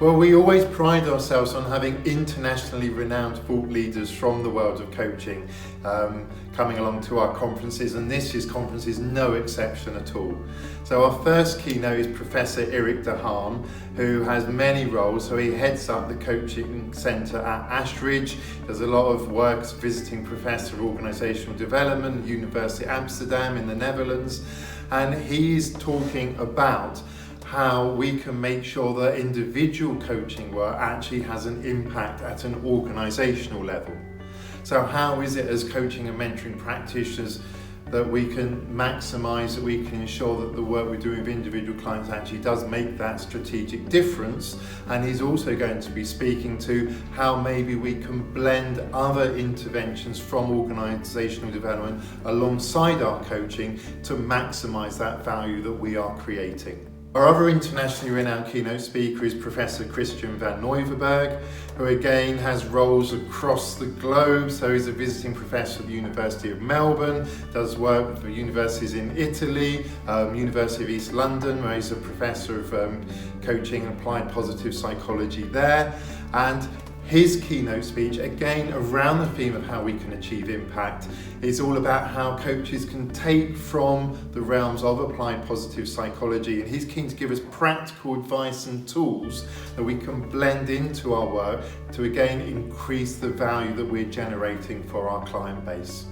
Well, we always pride ourselves on having internationally renowned thought leaders from the world of coaching coming along to our conferences, and this year's conference is no exception at all. So our first keynote is Professor Eric de Haan, who has many roles. So he heads up the coaching centre at Ashridge, does a lot of work as visiting professor of organisational development, University of Amsterdam in the Netherlands, and he's talking about how we can make sure that individual coaching work actually has an impact at an organisational level. So how is it as coaching and mentoring practitioners that we can maximise, that we can ensure that the work we're doing with individual clients actually does make that strategic difference? And he's also going to be speaking to how maybe we can blend other interventions from organisational development alongside our coaching to maximise that value that we are creating. Our other internationally renowned keynote speaker is Professor Christian van Nieuwenberg, who again has roles across the globe. So he's a visiting professor at the University of Melbourne, does work for universities in Italy, University of East London, where he's a professor of coaching and applied positive psychology there. And his keynote speech, again around the theme of how we can achieve impact, is all about how coaches can take from the realms of applied positive psychology, and he's keen to give us practical advice and tools that we can blend into our work to again increase the value that we're generating for our client base.